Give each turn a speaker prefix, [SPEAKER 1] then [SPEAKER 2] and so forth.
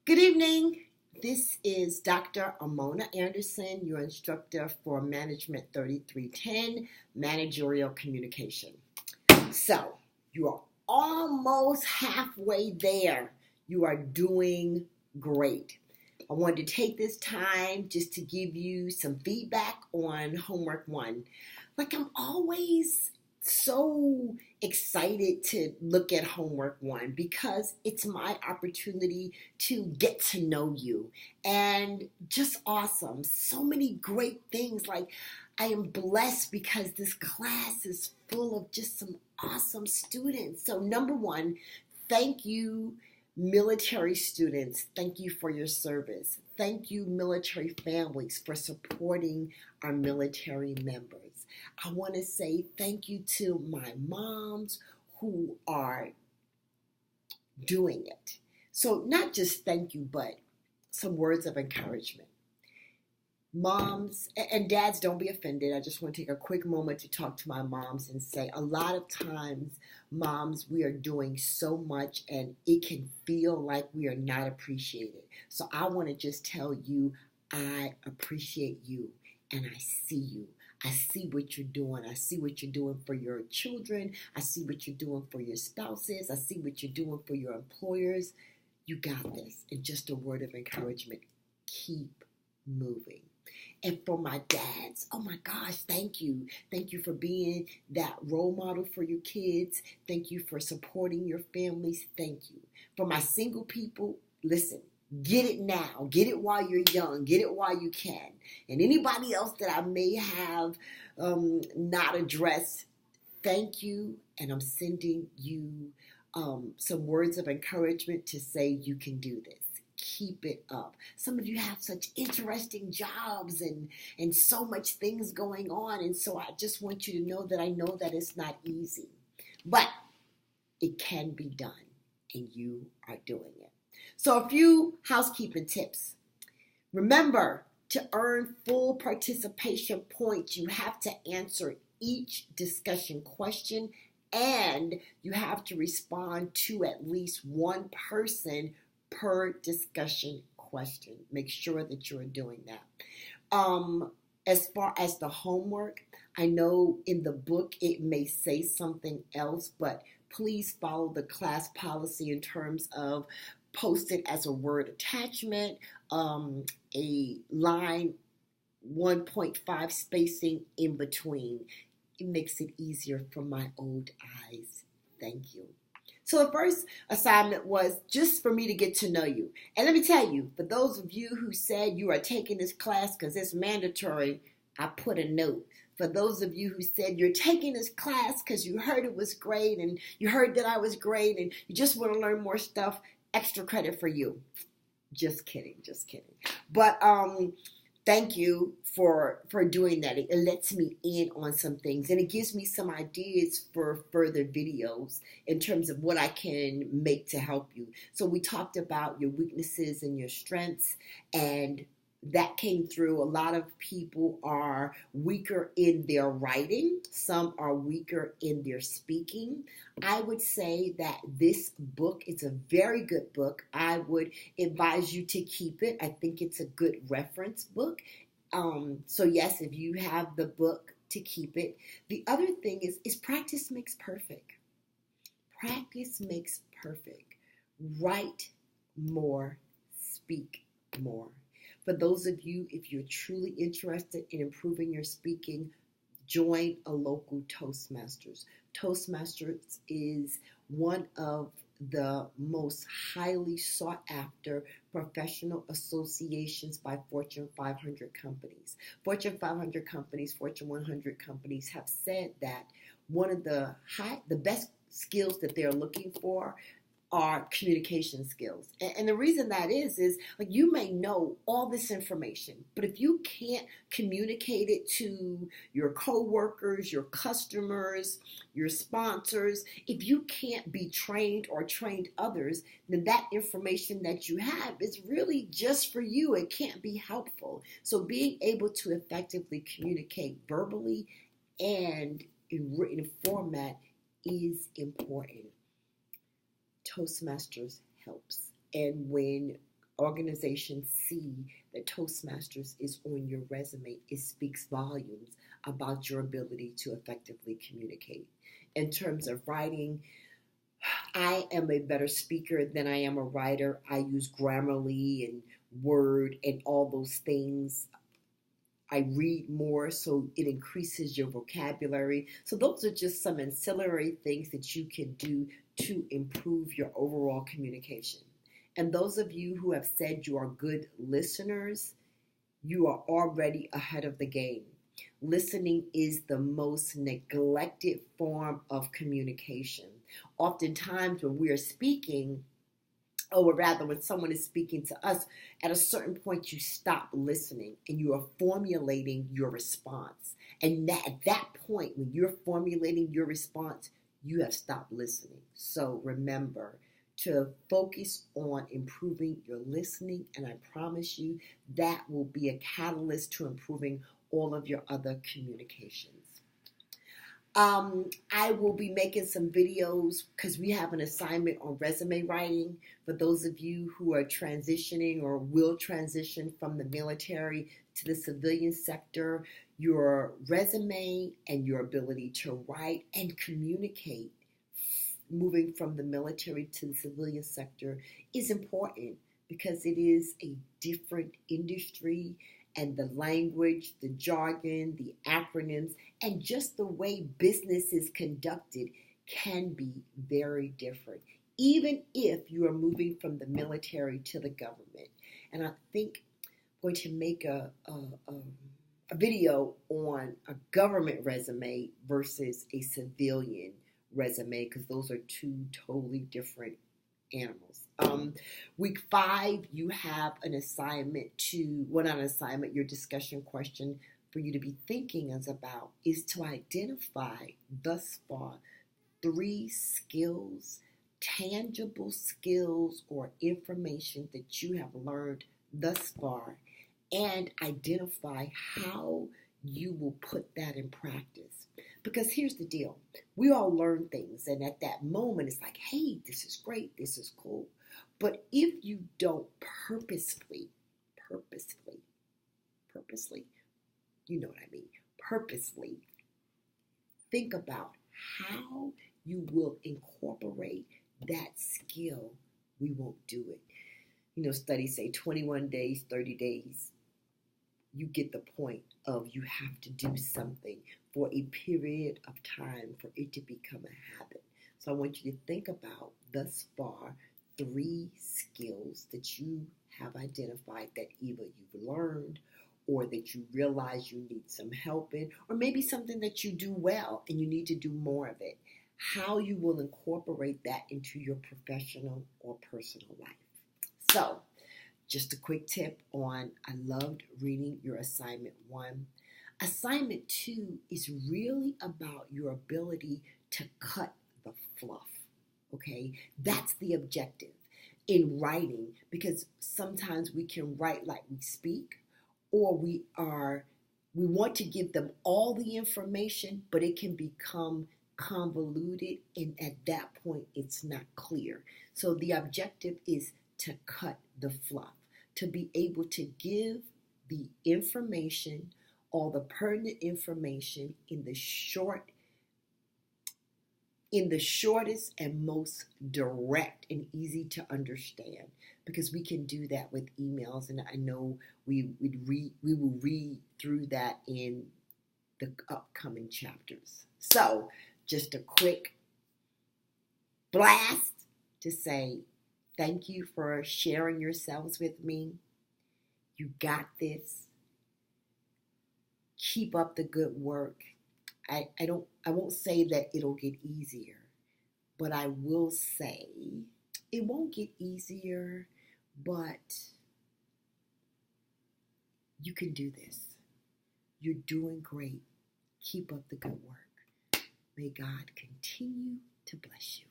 [SPEAKER 1] Good evening. This is Dr. Amona Anderson, your instructor for Management 3310, Managerial Communication. So, you are almost halfway there. You are doing great. I wanted to take this time just to give you some feedback on homework one. Like, I'm always so excited to look at homework one because it's my opportunity to get to know you, and just awesome. So many great things. Like, I am blessed because this class is full of just some awesome students. So number one, thank you, military students. Thank you for your service. Thank you, military families, for supporting our military members. I want to say thank you to my moms who are doing it. So not just thank you, but some words of encouragement. Moms and dads, don't be offended. I just want to take a quick moment to talk to my moms and say a lot of times, moms, we are doing so much and it can feel like we are not appreciated. So I want to just tell you, I appreciate you and I see you. I see what you're doing. I see what you're doing for your children. I see what you're doing for your spouses. I see what you're doing for your employers. You got this. And just a word of encouragement, keep moving. And for my dads, oh my gosh, thank you. Thank you for being that role model for your kids. Thank you for supporting your families. Thank you. For my single people, listen, get it now. Get it while you're young. Get it while you can. And anybody else that I may have not addressed, thank you. And I'm sending you some words of encouragement to say you can do this. Keep it up. Some of you have such interesting jobs and so much things going on. And so I just want you to know that I know that it's not easy, but it can be done and you are doing it. So a few housekeeping tips. Remember, to earn full participation points, you have to answer each discussion question and you have to respond to at least one person per discussion question. Make sure that you're doing that. As far as the homework, I know in the book it may say something else, but please follow the class policy in terms of post it as a word attachment, a line 1.5 spacing in between. It makes it easier for my old eyes. Thank you. So the first assignment was just for me to get to know you. And let me tell you, for those of you who said you are taking this class because it's mandatory, I put a note. For those of you who said you're taking this class because you heard it was great and you heard that I was great and you just want to learn more stuff, extra credit for you. Just kidding, just kidding. But thank you for doing that. It lets me in on some things and it gives me some ideas for further videos in terms of what I can make to help you. So we talked about your weaknesses and your strengths, and that came through. A lot of people are weaker in their writing. Some are weaker in their speaking. I would say that this book is a very good book. I would advise you to keep it. I think it's a good reference book. So yes, if you have the book, to keep it. The other thing is practice makes perfect. Practice makes perfect. Write more, speak more. For those of you, if you're truly interested in improving your speaking, join a local Toastmasters. Toastmasters is one of the most highly sought after professional associations by Fortune 500 companies. Fortune 500 companies, Fortune 100 companies have said that one of the best skills that they're looking for are communication skills. And the reason that is like, you may know all this information, but if you can't communicate it to your coworkers, your customers, your sponsors, if you can't be trained or trained others, then that information that you have is really just for you. It can't be helpful. So being able to effectively communicate verbally and in written format is important. Toastmasters helps. And when organizations see that Toastmasters is on your resume, it speaks volumes about your ability to effectively communicate. In terms of writing, I am a better speaker than I am a writer. I use Grammarly and Word and all those things. I read more, so it increases your vocabulary. So those are just some ancillary things that you can do to improve your overall communication. And those of you who have said you are good listeners, you are already ahead of the game. Listening is the most neglected form of communication. Oftentimes when we are speaking, or rather when someone is speaking to us, at a certain point you stop listening and you are formulating your response. And at that point, when you're formulating your response, you have stopped listening. So remember to focus on improving your listening, and I promise you that will be a catalyst to improving all of your other communications. I will be making some videos because we have an assignment on resume writing for those of you who are transitioning or will transition from the military to the civilian sector. Your resume and your ability to write and communicate moving from the military to the civilian sector is important because it is a different industry, and the language, the jargon, the acronyms, and just the way business is conducted can be very different, even if you are moving from the military to the government. And I think I'm going to make a video on a government resume versus a civilian resume, because those are two totally different animals. Week 5, you have an assignment your discussion question for you to be thinking about is to identify thus far 3 skills, tangible skills or information that you have learned thus far, and identify how you will put that in practice. Because here's the deal. We all learn things, and at that moment, it's like, hey, this is great, this is cool. But if you don't purposely, you know what I mean, purposely think about how you will incorporate that skill, we won't do it. You know, studies say 21 days, 30 days, you get the point of you have to do something for a period of time for it to become a habit. So I want you to think about thus far 3 skills that you have identified that either you've learned or that you realize you need some help in, or maybe something that you do well and you need to do more of it. How you will incorporate that into your professional or personal life. So, just a quick tip on, I loved reading your assignment 1. Assignment 2 is really about your ability to cut the fluff, okay? That's the objective in writing, because sometimes we can write like we speak, or we want to give them all the information, but it can become convoluted, and at that point it's not clear. So the objective is to cut the fluff, to be able to give the information, all the pertinent information in the shortest and most direct and easy to understand, because we can do that with emails, and I know we will read through that in the upcoming chapters. So just a quick blast to say thank you for sharing yourselves with me. You got this. Keep up the good work. I won't say that it'll get easier, but I will say it won't get easier, but you can do this. You're doing great. Keep up the good work. May God continue to bless you.